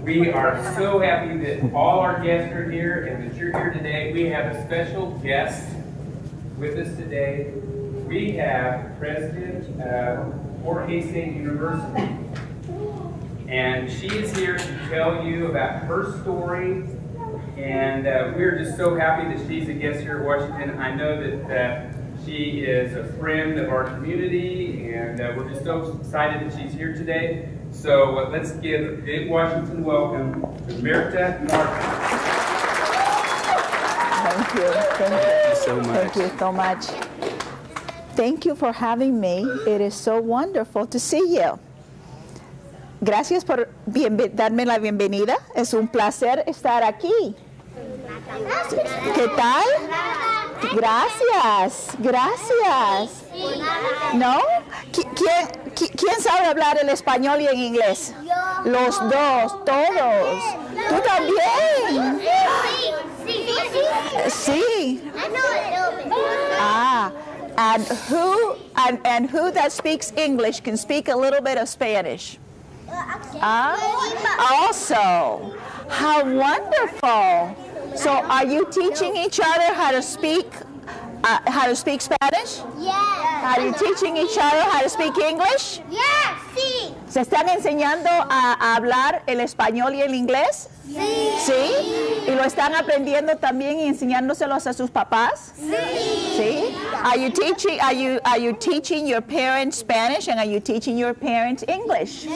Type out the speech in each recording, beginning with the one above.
We are so happy that all our guests are here and that you're here today. We have a special guest with us today. We have President of Jorge State University. And she is here to tell you about her story. And we're just so happy that she's a guest here at Washington. I know that she is a friend of our community, and we're just so excited that she's here today. So let's give a big Washington welcome to Mirta Martin. Thank you. Thank you so much. Thank you so much. Thank you for having me. It is so wonderful to see you. Gracias por darme la bienvenida. Es un placer estar aquí. ¿Qué tal? Gracias, gracias. ¿No? ¿Quién sabe hablar el español y el inglés? Los dos, todos. ¿Tú también? Sí. Ah, and who that speaks English can speak a little bit of Spanish? Also, how wonderful. So are you teaching each other how to speak Spanish? Yes. Are you teaching each other how to speak English? Yes. Sí. ¿Se están enseñando a hablar el español y el inglés? Sí. ¿Sí? ¿Y lo están aprendiendo también y enseñándoselos a sus papás? Sí. ¿Sí? Are you teaching your parents Spanish and are you teaching your parents English?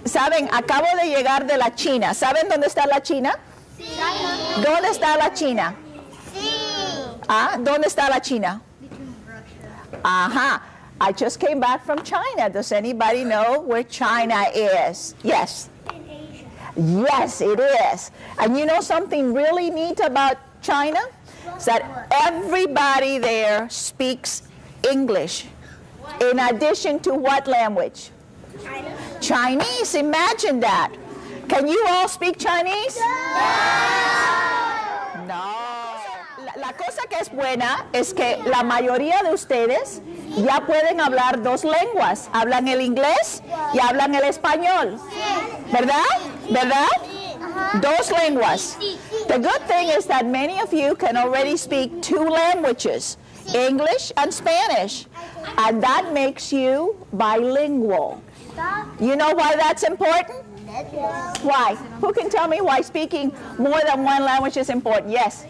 Saben, acabo de llegar de la China. ¿Saben dónde está la China? Sí. ¿Dónde está la China? Sí. Ah, ¿dónde está la China? Ajá. I just came back from China. Does anybody know where China is? Yes. In Asia. Yes, it is. And you know something really neat about China? Is that everybody there speaks English. In addition to what language? Chinese. Imagine that. Can you all speak Chinese? No. La cosa que es buena es que la mayoría de ustedes ya pueden hablar dos lenguas. Hablan el inglés y hablan el español. ¿Verdad? ¿Verdad? Dos lenguas. The good thing is that many of you can already speak two languages, English and Spanish. And that makes you bilingual. You know why that's important? Why? Who can tell me why speaking more than one language is important? Yes.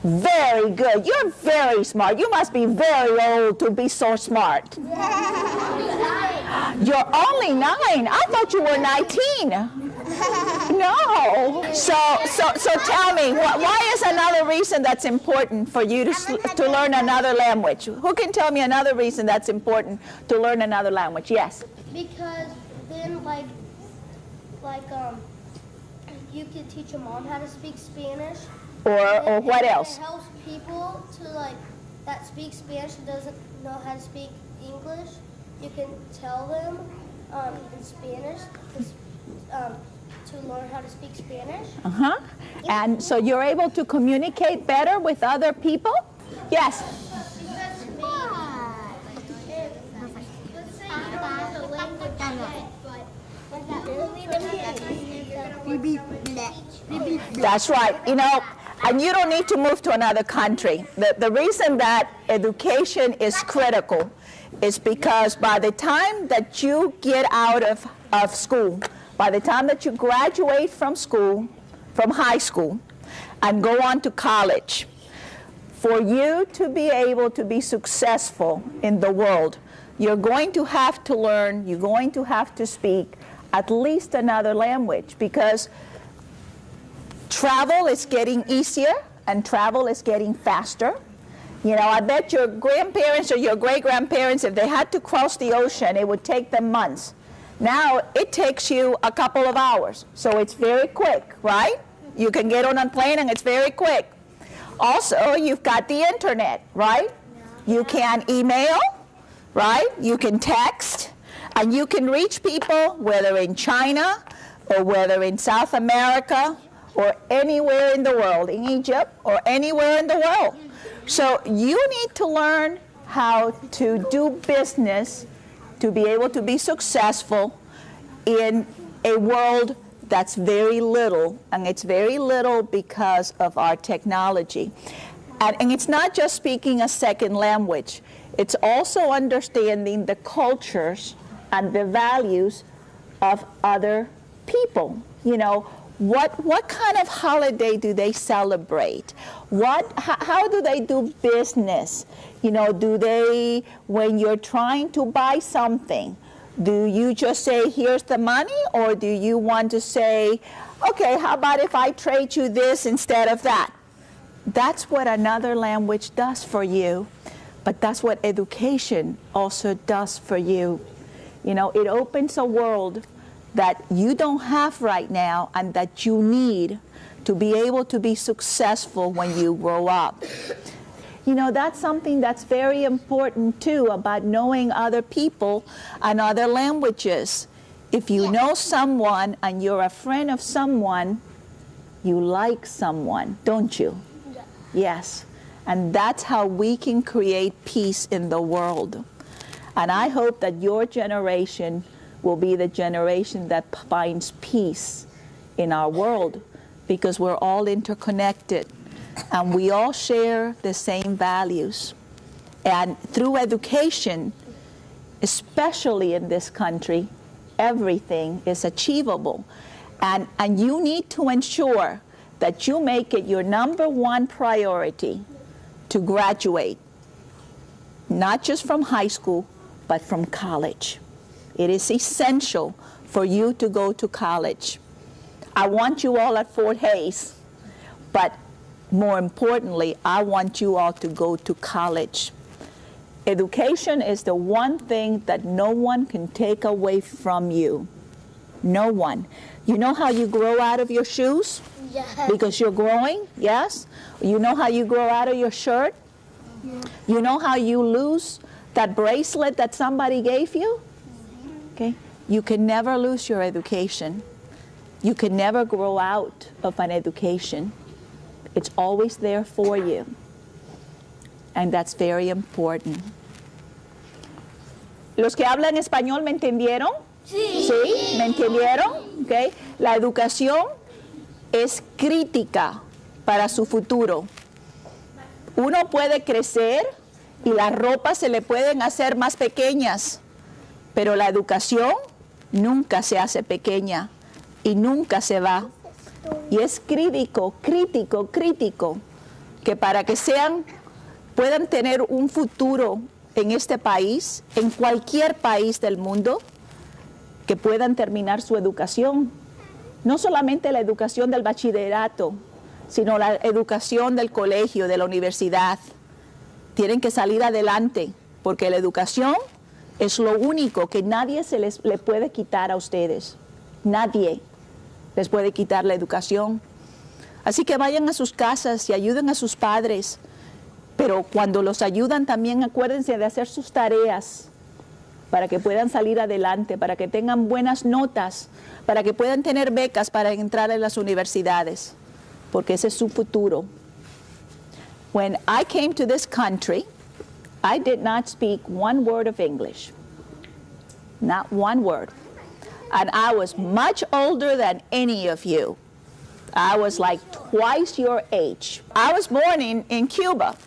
Very good. You're very smart. You must be very old to be so smart. You're only 9. I thought you were 19. No. So tell me, why is another reason that's important for you to learn another language? Who can tell me another reason that's important to learn another language? Yes. Because then, you can teach your mom how to speak Spanish. Or what else? It helps people that speak Spanish and doesn't know how to speak English. You can tell them in Spanish to learn how to speak Spanish. Uh-huh. And so you're able to communicate better with other people? Yes. That's right. You know, and you don't need to move to another country. The reason that education is critical is because by the time that you get out of school, by the time that you graduate from school, from high school, and go on to college, for you to be able to be successful in the world, you're going to have to learn, you're going to have to speak at least another language, because travel is getting easier and travel is getting faster. You know, I bet your grandparents or your great-grandparents, if they had to cross the ocean, it would take them months. Now, it takes you a couple of hours, so it's very quick, right? You can get on a plane and it's very quick. Also, you've got the internet, right? You can email, right? You can text, and you can reach people, whether in China or whether in South America or anywhere in the world, in Egypt or anywhere in the world. So you need to learn how to do business to be able to be successful in a world that's very little, and it's very little because of our technology. And it's not just speaking a second language. It's also understanding the cultures and the values of other people. You know, what kind of holiday do they celebrate? How do they do business? You know, do they, when you're trying to buy something, do you just say, here's the money, or do you want to say, okay, how about if I trade you this instead of that? That's what another language does for you, but that's what education also does for you. You know, it opens a world that you don't have right now and that you need to be able to be successful when you grow up. You know, that's something that's very important too, about knowing other people and other languages. If you know someone and you're a friend of someone, you like someone, don't you? Yeah. Yes. And that's how we can create peace in the world. And I hope that your generation will be the generation that finds peace in our world, because we're all interconnected and we all share the same values. And through education, especially in this country, everything is achievable. And you need to ensure that you make it your number one priority to graduate, not just from high school, but from college. It is essential for you to go to college. I want you all at Fort Hays, but more importantly, I want you all to go to college. Education is the one thing that no one can take away from you. No one. You know how you grow out of your shoes? Yes. Because you're growing, yes? You know how you grow out of your shirt? Yeah. You know how you lose that bracelet that somebody gave you? Okay? You can never lose your education. You can never grow out of an education. It's always there for you. And that's very important. ¿Los que hablan español me entendieron? Sí. ¿Sí? ¿Me entendieron? Okay. La educación es crítica para su futuro. Uno puede crecer y las ropas se le pueden hacer más pequeñas, pero la educación nunca se hace pequeña y nunca se va. Y es crítico, que para que puedan tener un futuro en este país, en cualquier país del mundo, que puedan terminar su educación. No solamente la educación del bachillerato, sino la educación del colegio, de la universidad. Tienen que salir adelante, porque la educación es lo único que nadie le puede quitar a ustedes. Nadie les puede quitar la educación. Así que vayan a sus casas y ayuden a sus padres, pero cuando los ayudan también acuérdense de hacer sus tareas para que puedan salir adelante, para que tengan buenas notas, para que puedan tener becas para entrar en las universidades, porque ese es su futuro. When I came to this country, I did not speak one word of English. Not one word. And I was much older than any of you. I was like twice your age. I was born in Cuba,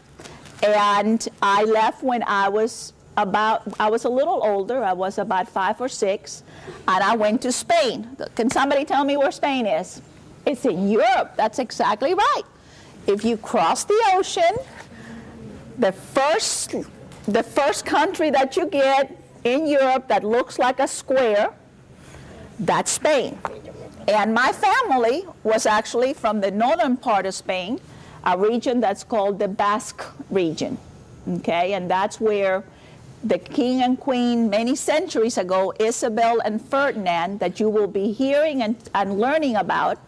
and I left when I was a little older. I was about 5 or 6, and I went to Spain. Can somebody tell me where Spain is? It's in Europe. That's exactly right. If you cross the ocean, the first country that you get in Europe that looks like a square, that's Spain. And my family was actually from the northern part of Spain, a region that's called the Basque region. Okay, and that's where the king and queen many centuries ago, Isabel and Ferdinand, that you will be hearing and learning about,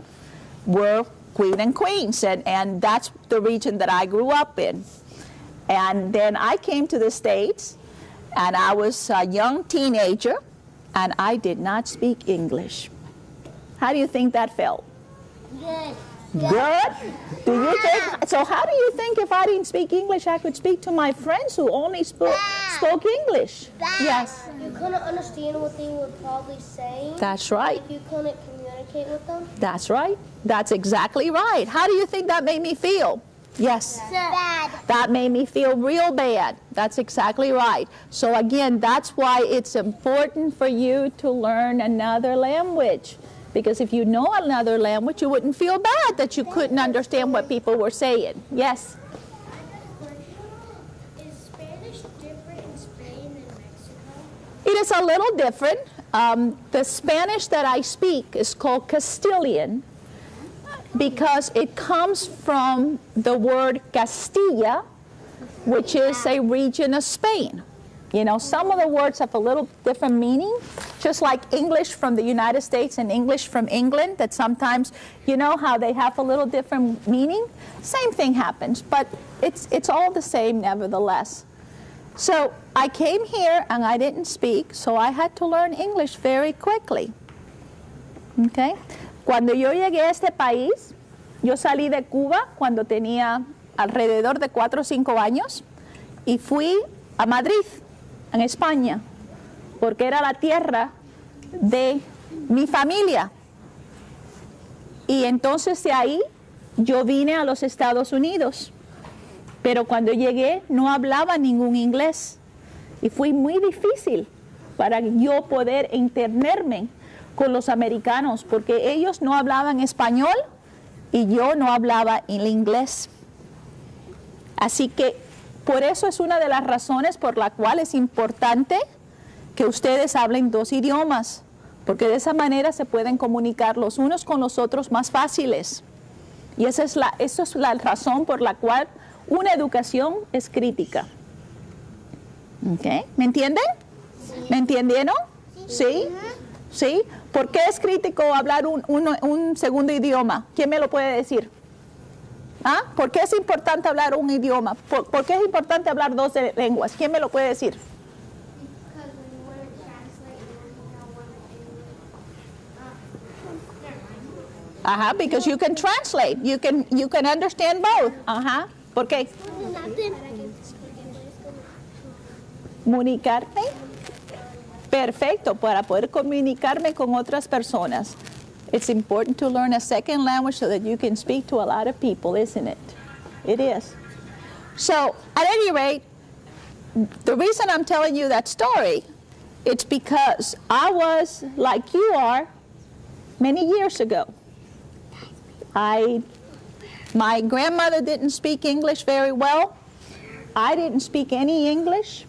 were queen and queens. And that's the region that I grew up in. And then I came to the States, and I was a young teenager, and I did not speak English. How do you think that felt? Good. Good. Do you think, so how do you think if I didn't speak English, I could speak to my friends who only spoke English? Yes. You couldn't understand what they were probably saying. That's right. If you couldn't communicate with them. That's right. That's exactly right. How do you think that made me feel? Yes. Bad. That made me feel real bad. That's exactly right. So again, that's why it's important for you to learn another language. Because if you know another language, you wouldn't feel bad that you couldn't understand what people were saying. Yes? Is Spanish different in Spain than Mexico? It is a little different. The Spanish that I speak is called Castilian because it comes from the word Castilla, which is a region of Spain. You know, some of the words have a little different meaning, just like English from the United States and English from England, that sometimes, you know, how they have a little different meaning. Same thing happens, but it's all the same nevertheless. So I came here and I didn't speak, so I had to learn English very quickly. Okay? Cuando yo llegué a este país, yo salí de Cuba cuando tenía alrededor de 4 o 5 años y fui a Madrid, en España, porque era la tierra de mi familia. Y entonces de ahí yo vine a los Estados Unidos. Pero cuando llegué no hablaba ningún inglés y fue muy difícil para yo poder entenderme con los americanos porque ellos no hablaban español y yo no hablaba el inglés. Así que por eso es una de las razones por la cual es importante que ustedes hablen 2 idiomas, porque de esa manera se pueden comunicar los unos con los otros más fáciles. Y esa es la razón por la cual una educación es crítica. ¿Okay? ¿Me entienden? ¿Me entendieron? ¿Sí? ¿Sí? ¿Por qué es crítico hablar un segundo idioma? ¿Quién me lo puede decir? ¿Ah? ¿Por qué es importante hablar un idioma? ¿Por qué es importante hablar 2 lenguas? ¿Quién me lo puede decir? Because you can translate. You can understand both. ¿Por qué? Comunicarme. Perfecto, para poder comunicarme con otras personas. It's important to learn a second language so that you can speak to a lot of people, isn't it? It is. So, at any rate, the reason I'm telling you that story, it's because I was like you are many years ago. My grandmother didn't speak English very well. I didn't speak any English.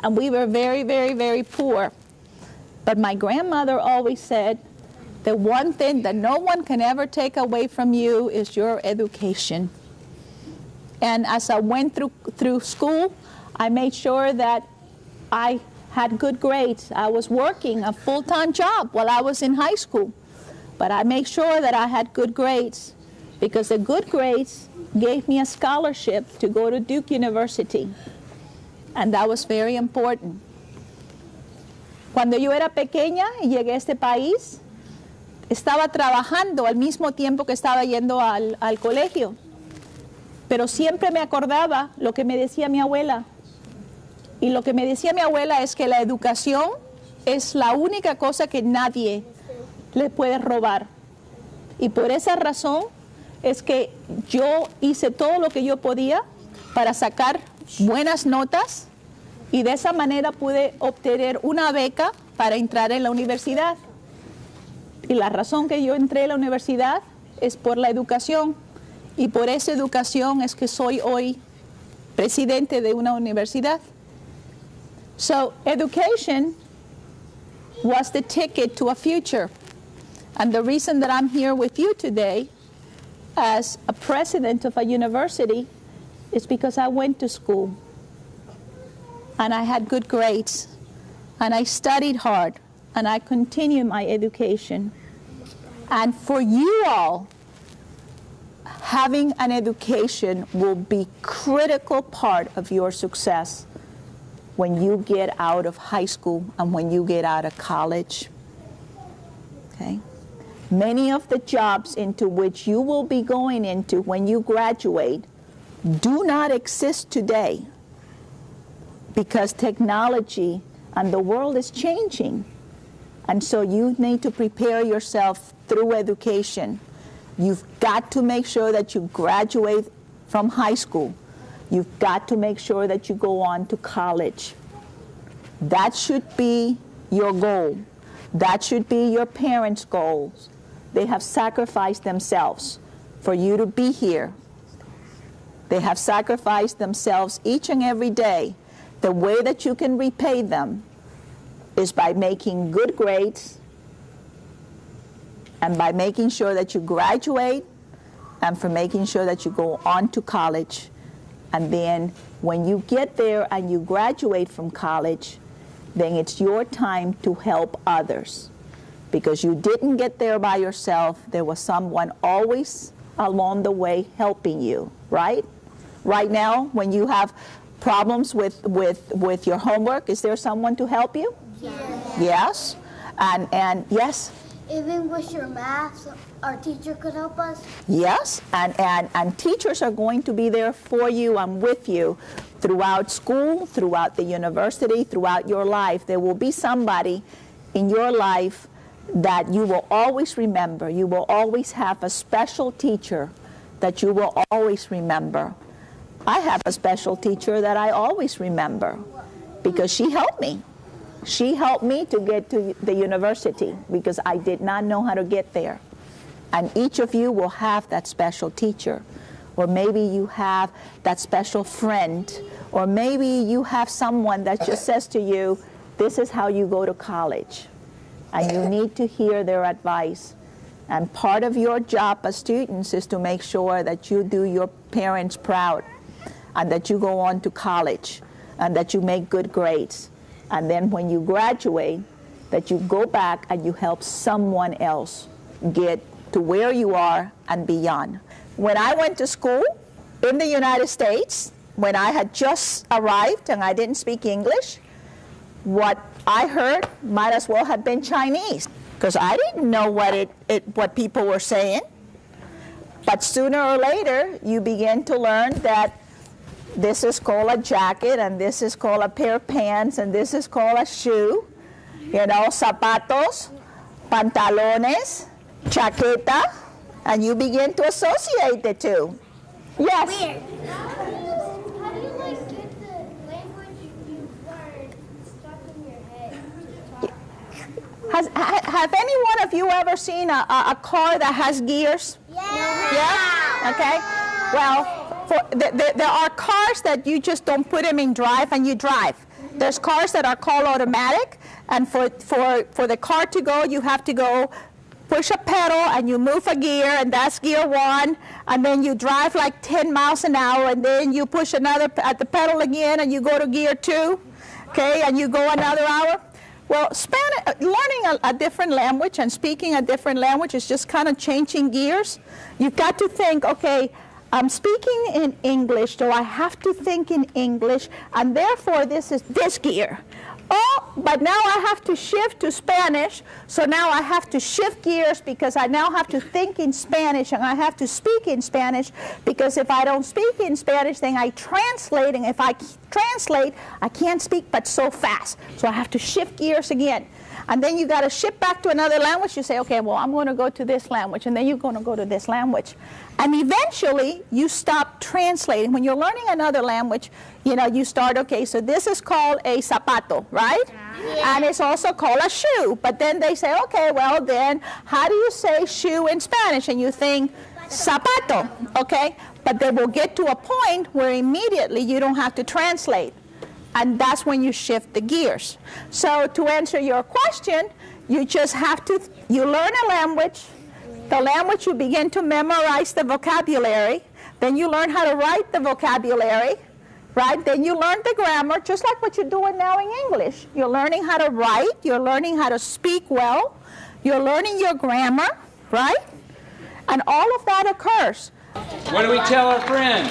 And we were very, very, very poor. But my grandmother always said, the one thing that no one can ever take away from you is your education. And as I went through school, I made sure that I had good grades. I was working a full-time job while I was in high school. But I made sure that I had good grades because the good grades gave me a scholarship to go to Duke University. And that was very important. Cuando yo era pequeña y llegué a este país, estaba trabajando al mismo tiempo que estaba yendo al colegio. Pero siempre me acordaba lo que me decía mi abuela. Y lo que me decía mi abuela es que la educación es la única cosa que nadie le puede robar. Y por esa razón es que yo hice todo lo que yo podía para sacar buenas notas y de esa manera pude obtener una beca para entrar en la universidad. Y la razón que yo entré a la universidad es por la educación. Y por esa educación es que soy hoy presidente de una universidad. So, education was the ticket to a future. And the reason that I'm here with you today as a president of a university is because I went to school. And I had good grades. And I studied hard. And I continued my education. And for you all, having an education will be critical part of your success when you get out of high school and when you get out of college. Okay? Many of the jobs into which you will be going into when you graduate do not exist today because technology and the world is changing. And so you need to prepare yourself through education. You've got to make sure that you graduate from high school. You've got to make sure that you go on to college. That should be your goal. That should be your parents' goals. They have sacrificed themselves for you to be here. They have sacrificed themselves each and every day. The way that you can repay them is by making good grades and by making sure that you graduate and for making sure that you go on to college. And then when you get there and you graduate from college, then it's your time to help others. Because you didn't get there by yourself. There was someone always along the way helping you, right? Right now, when you have problems with your homework, is there someone to help you? Yes. Yes? And yes? Even with your math, our teacher could help us. Yes, and teachers are going to be there for you and with you throughout school, throughout the university, throughout your life. There will be somebody in your life that you will always remember. You will always have a special teacher that you will always remember. I have a special teacher that I always remember because she helped me. She helped me to get to the university because I did not know how to get there. And each of you will have that special teacher. Or maybe you have that special friend. Or maybe you have someone that just says to you, this is how you go to college. And you need to hear their advice. And part of your job as students is to make sure that you do your parents proud and that you go on to college and that you make good grades. And then when you graduate, that you go back and you help someone else get to where you are and beyond. When I went to school in the United States, when I had just arrived and I didn't speak English, what I heard might as well have been Chinese because I didn't know what people were saying. But sooner or later, you begin to learn that this is called a jacket, and this is called a pair of pants, and this is called a shoe. You know, zapatos, pantalones, chaqueta, and you begin to associate the two. Yes? Weird. How do you like get the language you learned stuck in your head to talk? Have any one of you ever seen a car that has gears? Yeah. Yeah? Okay. Well, there are cars that you just don't put them in drive and you drive. There's cars that are called automatic, and for the car to go, you have to go push a pedal and you move a gear, and that's gear 1, and then you drive like 10 miles an hour, and then you push another at the pedal again and you go to gear 2, okay, and you go another hour. Well, learning a different language and speaking a different language is just kind of changing gears. You've got to think, okay, I'm speaking in English, so I have to think in English, and therefore this is this gear. Oh, but now I have to shift to Spanish, so now I have to shift gears because I now have to think in Spanish and I have to speak in Spanish, because if I don't speak in Spanish, then I translate, and if I translate, I can't speak but so fast. So I have to shift gears again. And then you got to shift back to another language. You say, okay, well, I'm going to go to this language, and then you're going to go to this language. And eventually, you stop translating. When you're learning another language, you know, you start, okay, so this is called a zapato, right? Yeah. And it's also called a shoe. But then they say, okay, well, then how do you say shoe in Spanish? And you think, zapato, okay? But they will get to a point where immediately you don't have to translate. And that's when you shift the gears. So to answer your question, you just have to, you learn a language. The language, you begin to memorize the vocabulary. Then you learn how to write the vocabulary, right? Then you learn the grammar, just like what you're doing now in English. You're learning how to write. You're learning how to speak well. You're learning your grammar, right? And all of that occurs. What do we tell our friends?